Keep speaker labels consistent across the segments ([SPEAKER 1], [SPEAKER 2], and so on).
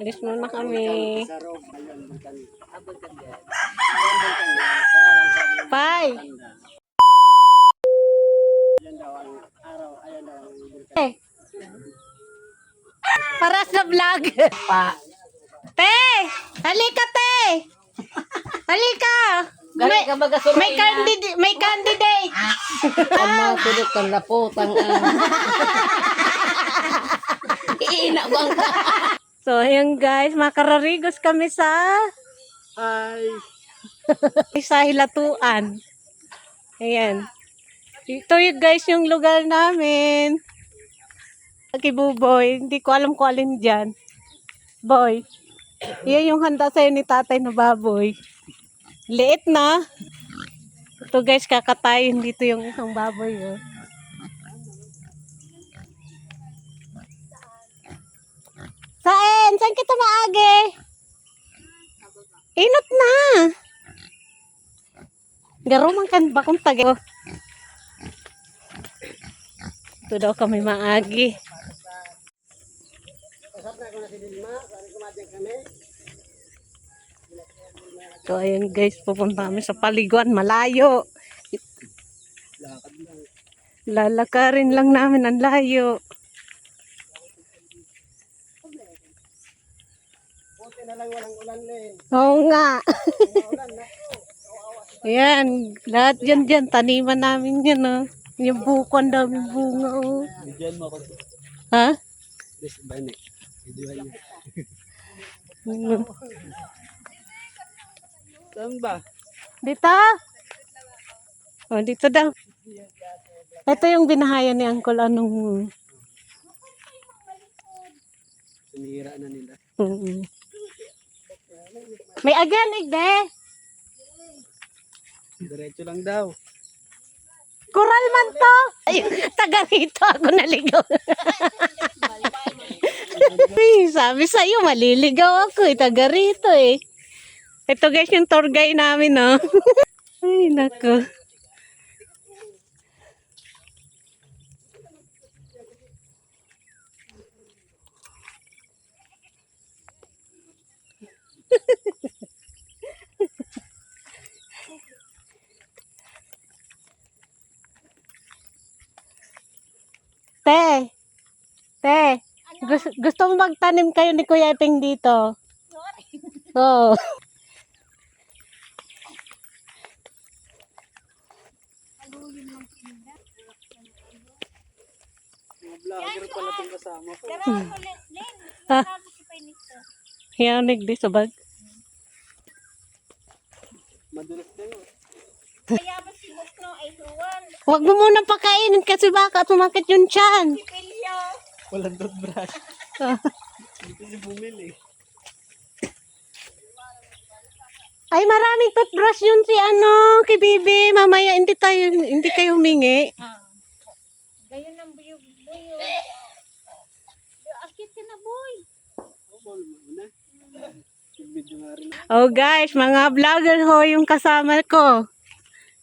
[SPEAKER 1] Alis muna kami. Bye! Eh! Para sa vlog.
[SPEAKER 2] Pa.
[SPEAKER 1] Te! Halika, te! Halika!
[SPEAKER 2] Galing ka baga sa
[SPEAKER 1] May candidate!
[SPEAKER 2] Ama, tulog kang laputang iinabang ka.
[SPEAKER 1] So, ayan guys, makararigos kami sa sa Hilatuan. Ayan. Ito yung guys yung lugar namin. Kibuboy, hindi ko alam kung alin dyan. Boy, yan yung handa sa'yo ni tatay na baboy. Liit na. Ito guys, kakatayin dito yung isang baboy. Oh. Saan? Saan kita maagi? Inot na. Garuman kan bakong tagay. Ito daw kami maagi. So ayun guys, pupunta kami sa paliguan. Malayo. Lalakarin lang namin ang layo. Oo nga. Ayan, lahat dyan, taniman namin yan, oh. Yung buko, ang daming bunga, oh. Ha?
[SPEAKER 2] Saan ba?
[SPEAKER 1] Dito? Oh, dito daw. Ito yung binahayan ni Uncle, anong...
[SPEAKER 2] Sinira na nila.
[SPEAKER 1] May aganig, de.
[SPEAKER 2] Diretso lang daw.
[SPEAKER 1] Coral man to. Ay, taga rito ako naligaw. Ay, sabi sa'yo, maliligaw ako. Taga rito eh. Ito guys, yung tour guide namin, no? Ay, nako. Te, gusto mo magtanim kayo ni Kuya Iping dito? Oo.
[SPEAKER 2] Vlogger pala itong kasama ko.
[SPEAKER 1] Ha? Yanig di sa bag.
[SPEAKER 2] Madulas kayo.
[SPEAKER 1] Huwag mo muna pakainin kasi baka tumakit yung tiyan.
[SPEAKER 2] Walang toothbrush. Dito si bumili.
[SPEAKER 1] Ay, maraming toothbrush yun si kay Bibi. Mamaya hindi kayo humingi.
[SPEAKER 3] Gayon ang buyo-buyo. Akit ka na, boy.
[SPEAKER 1] Oh guys, mga vlogger ho yung kasama ko.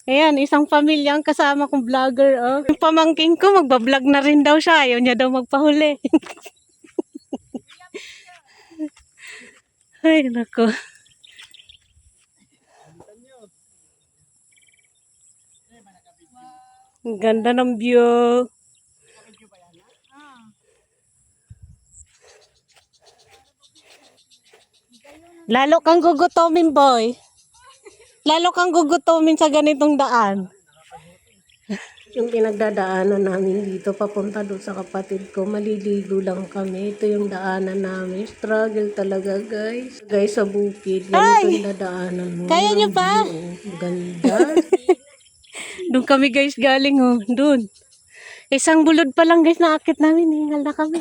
[SPEAKER 1] Ayan, isang pamilya ang kasama kong vlogger. Oh. Yung pamangking ko, magbablog na rin daw siya. Ayaw niya daw magpahuli. Ay, nako. Ang ganda ng view. Lalo kang gugutomin, boy. Lalo kang gugutomin sa ganitong daan. Yung pinagdadaanan namin dito, papunta doon sa kapatid ko, maliligo lang kami. Ito yung daanan namin. Struggle talaga, guys. Guys, sa bukid, ganito yung dadaanan mo. Kaya nyo pa? Ganda. Doon kami, guys, galing, oh. Doon. Isang bulod pa lang, guys, naakit namin. Hingal na kami.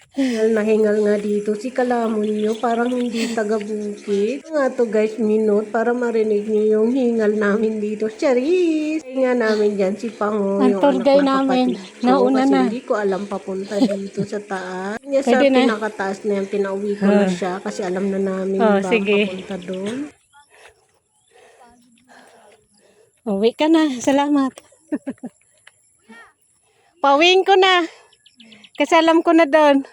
[SPEAKER 1] Hingal na hingal nga dito. Si Kalamon nyo, parang hindi taga-bukid. Nga to guys, minute para marinig nyo yung hingal namin dito. Charis! Kaya nga namin dyan, si Pango, yung anak na namin.
[SPEAKER 2] kapatid ko.
[SPEAKER 1] Nauna
[SPEAKER 2] kasi
[SPEAKER 1] na.
[SPEAKER 2] hindi ko alam papunta dito sa taas. Kanya sa
[SPEAKER 1] Pwede na.
[SPEAKER 2] pinakataas na yan, pinauwi ko na siya kasi alam na namin
[SPEAKER 1] Oh,
[SPEAKER 2] ba
[SPEAKER 1] sige.
[SPEAKER 2] papunta doon.
[SPEAKER 1] Uwi ka na. Salamat. Pauwiin ko na. Kasi alam ko na doon.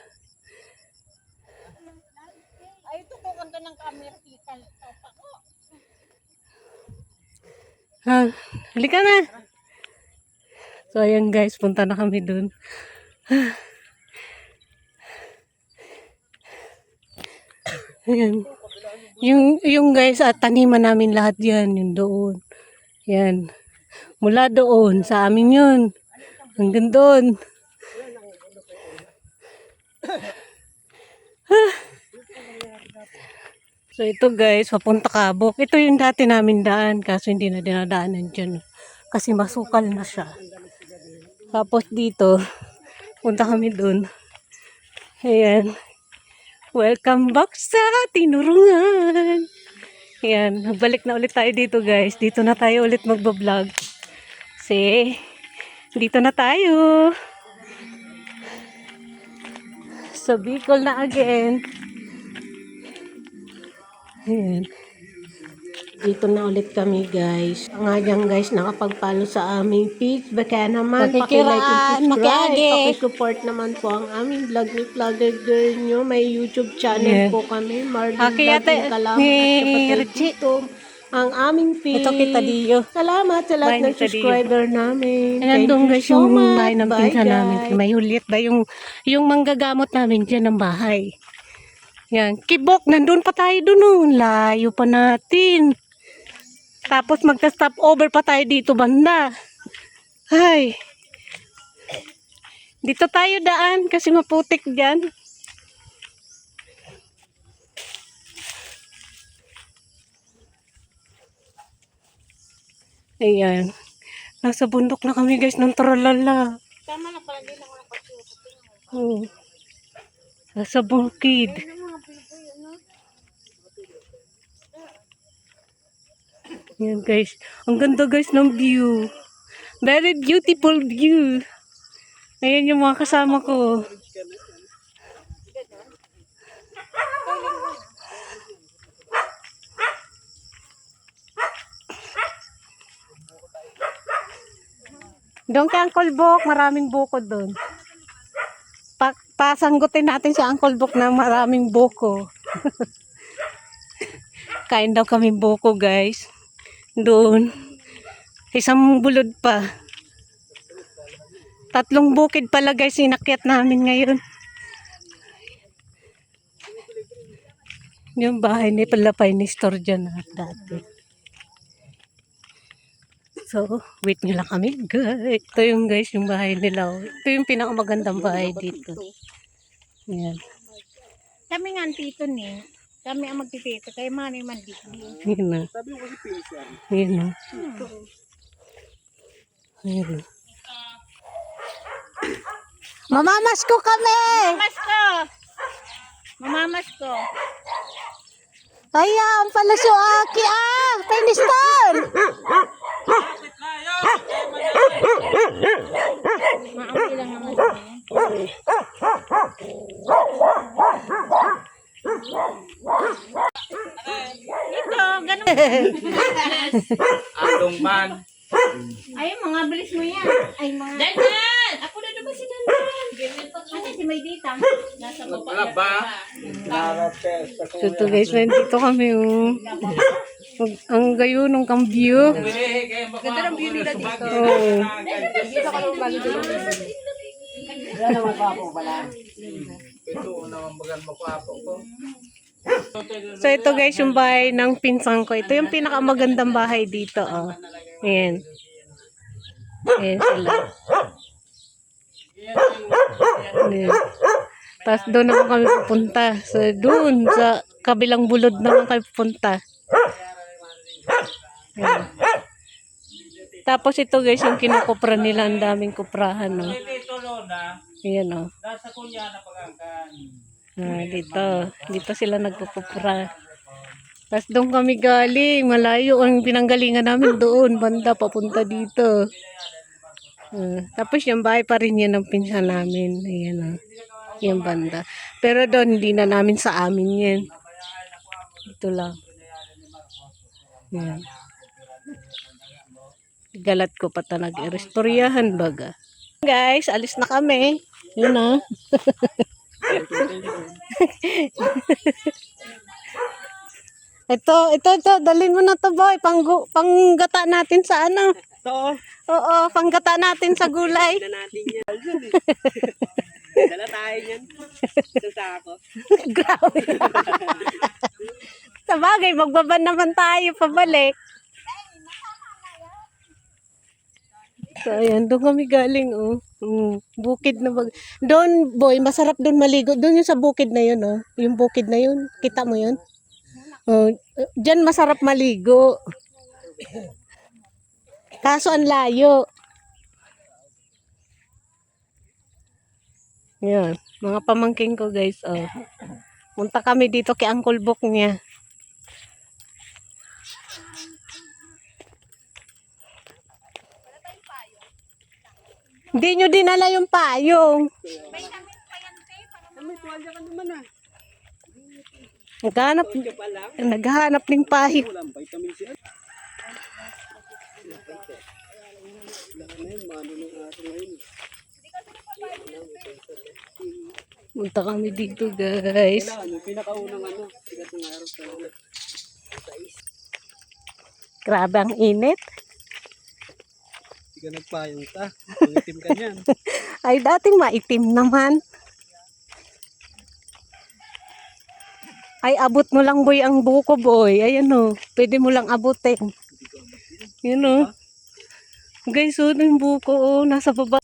[SPEAKER 3] ng camera tikal. Topa ko.
[SPEAKER 1] Halika na. So, ayan guys, punta na kami dun. Ayan. Yung guys, taniman namin lahat yan, yung doon. Yan. Mula doon, sa amin yun. Hanggang doon. So ito guys, papunta Kabok. Ito yung dati namin daan, kaso hindi na dinadaanan dyan. Kasi masukal na siya. Tapos dito, punta kami doon. Ayan. Welcome back sa Tinurungan. Ayan, nagbalik na ulit tayo dito guys. Dito na tayo ulit magbablog. Kasi, dito na tayo. Sa Bicol na again. Ayan.
[SPEAKER 2] Dito na ulit kami guys. Nga dyan guys, nakapag-follow sa aming page. Baka naman,
[SPEAKER 1] Pakikiraan,
[SPEAKER 2] paki-like and subscribe.
[SPEAKER 1] makiagi.
[SPEAKER 2] Paki-support naman po ang aming vlog ni Vlogger Girl nyo. May YouTube channel
[SPEAKER 1] Yeah.
[SPEAKER 2] po kami. Marlon
[SPEAKER 1] Aki
[SPEAKER 2] Vlog
[SPEAKER 1] yate,
[SPEAKER 2] ng Kalaman
[SPEAKER 1] ni
[SPEAKER 2] at kapatid
[SPEAKER 1] Richie.
[SPEAKER 2] dito. Ang aming page.
[SPEAKER 1] Ito kita Dio.
[SPEAKER 2] Salamat sa lahat
[SPEAKER 1] Bye,
[SPEAKER 2] ng
[SPEAKER 1] Nita Dio.
[SPEAKER 2] subscriber namin.
[SPEAKER 1] Ayan
[SPEAKER 2] Thank
[SPEAKER 1] doon
[SPEAKER 2] you
[SPEAKER 1] guys,
[SPEAKER 2] so
[SPEAKER 1] yung
[SPEAKER 2] much.
[SPEAKER 1] bahay ng
[SPEAKER 2] Bye,
[SPEAKER 1] pinsan namin.
[SPEAKER 2] guys.
[SPEAKER 1] May ulit ba yung manggagamot namin dyan ng bahay. Yan. Kibok, nandun pa tayo dun. Oh. Layo pa natin. Tapos magka-stop over pa tayo dito banda. Ay. Dito tayo daan kasi maputik dyan. Ayan. Nasa bundok na kami guys ng tralala.
[SPEAKER 3] Tama na pala din ako ng kotse.
[SPEAKER 1] Oh. Nasa bukid. Yan guys. Ang ganda guys ng view. Very beautiful view. Ayan yung mga kasama ko. Doon kay Uncle Bok, maraming buko doon. Pasanggutin natin si Uncle Bok na maraming buko. Kain daw kami buko guys. Doon. Isang bulod pa. 3 bukid pala guys inakyat namin ngayon. Yung bahay ni Palapay ni store dyan dati. So, wait nyo lang kami guys. Ito yung guys yung bahay nila. Ito yung pinakamagandang bahay dito. Ayan.
[SPEAKER 3] Kami nga tito ni. Kami ang magtitito. Kaya mani man dito.
[SPEAKER 1] Ayan na. Ayan na. Ayan na. Mamamas ko kami!
[SPEAKER 3] Mamamas ko! Mamamas ko.
[SPEAKER 1] Ayan pala si Aki Penistan!
[SPEAKER 3] Maawi lang naman siya. Ito, ganun.
[SPEAKER 4] Andong man.
[SPEAKER 3] Ay, mga bilis mo yan. Ay, mga... Dandan! Ako na naman si Dandan. Kasi si Maydita. Nasa baba.
[SPEAKER 4] Laba.
[SPEAKER 1] So to guys, nandito kami ang gayo ng kambyo.
[SPEAKER 4] Ganda ng view nila dito.
[SPEAKER 1] Oo.
[SPEAKER 4] Ito naman bagan mo kwapo ko.
[SPEAKER 1] So ito guys yung bahay ng pinsan ko. Ito yung pinakamagandang bahay dito. Oh. Ayan. Ayan sila. Ayan. Tapos doon naman kami pupunta. So doon sa kabilang bulod naman kami pupunta. Ayan. Tapos ito guys yung kinukupra nila. Ang daming kuprahan. No?
[SPEAKER 4] Dito Lona,
[SPEAKER 1] Ayan o.
[SPEAKER 4] nasa kunya na pagangkan.
[SPEAKER 1] Dito sila nagkukupra. Tapos doon kami galing. Malayo ang pinanggalingan namin doon. Banda papunta dito. Tapos yung bahay pa rin yan ng pinsan namin. Ayan o. Yung banda. Pero doon hindi na namin sa amin yan. Dito lang. Ayan. Galat ko pa talaga. Restoryahan baga. Guys, alis na kami. Yun na. Ito. Dalhin mo na to, boy. Panggata natin sa ano.
[SPEAKER 2] Ito,
[SPEAKER 1] Oo, panggata natin sa gulay.
[SPEAKER 2] na natin yan. Dala tayo yan. Sa sako.
[SPEAKER 1] Grabe. Sa bagay, magbaban naman tayo pabalik. So, ayan, doon kami galing, oh. Bukid na doon, boy, masarap doon maligo. Doon yung sa bukid na yun, oh. Yung bukid na yun, kita mo yun? Oh, diyan masarap maligo. Kaso ang layo. Yan, mga pamangking ko, guys, oh. Punta kami dito kay Uncle Bok niya. Hindi nyo dinala yung payong.
[SPEAKER 2] May tuwalya ka naman ah.
[SPEAKER 1] Naghahanap ng payong.
[SPEAKER 2] Walang vitamin C.
[SPEAKER 1] Punta kami dito, guys.
[SPEAKER 2] Kailangan yung pinakaunang sikat ng araw sa
[SPEAKER 1] Grabe ang init.
[SPEAKER 2] Hindi ka nagpayong ta. Pangitim ka niyan.
[SPEAKER 1] Ay, dating maitim naman. Ay, abot mo lang, boy, ang buko, boy. Ayan, oh. Pwede mo lang abutin. Yun, oh. Guys, oh, yung buko, oh. Nasa baba.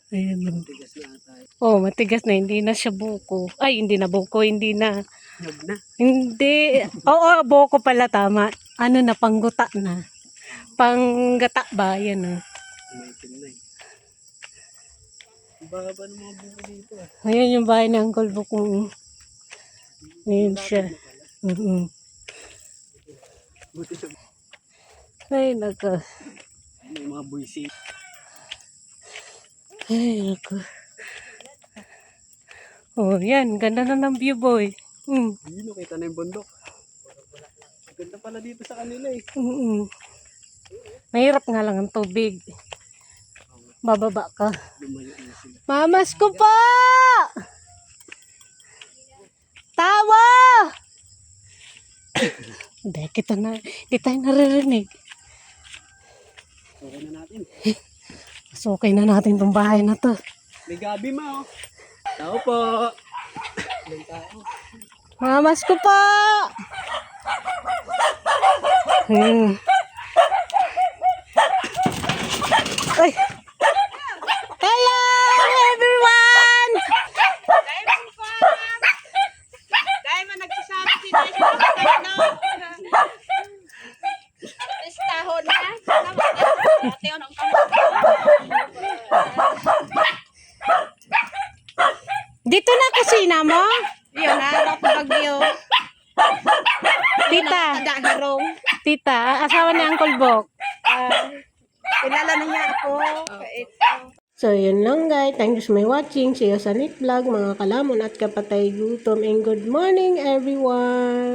[SPEAKER 1] Ayan, oh.
[SPEAKER 2] Tigas na tayo.
[SPEAKER 1] Oh, matigas na. Hindi na siya buko. Ay, hindi na buko. Hindi na.
[SPEAKER 2] Huwag na.
[SPEAKER 1] Hindi. Oo, buko pala, tama. Ano na, pangguta na. Panggata ba? Yan, oh.
[SPEAKER 2] Maitim na eh. Ang baba ng mga buko dito ah.
[SPEAKER 1] Ayan yung bahay ng Uncle Bok mo. Ayan siya.
[SPEAKER 2] Buti siya.
[SPEAKER 1] Ay, naka.
[SPEAKER 2] May mga buwisi.
[SPEAKER 1] Ay, naka. Oh, yan. Ganda na ng view, boy.
[SPEAKER 2] Yun, nakita na yung bundok. Ganda pala dito sa kanila eh.
[SPEAKER 1] Mahirap nga lang ang tubig. Bababa ka.
[SPEAKER 2] Lumayo na sila.
[SPEAKER 1] Mamas ko pa! Tawa! Hindi, kita na. Hindi tayo naririnig.
[SPEAKER 2] Okay na natin.
[SPEAKER 1] So, okay na natin itong bahay na to.
[SPEAKER 2] May gabi ma oh. Tao po. May tao.
[SPEAKER 1] Mamas ko pa! Ay! Hello, everyone!
[SPEAKER 3] Dahil man nagsasabi si Desha, tahon na.
[SPEAKER 1] Dito na kusina mo?
[SPEAKER 3] Yun na, bagyo.
[SPEAKER 1] Tita,
[SPEAKER 3] Dagarong.
[SPEAKER 1] tita, asawa ni Uncle Bok.
[SPEAKER 3] Kilala na niya ako.
[SPEAKER 1] So, yun lang guys. Thank you for watching. See you sa next vlog, mga kalamon at kapatay gutom. And good morning, everyone!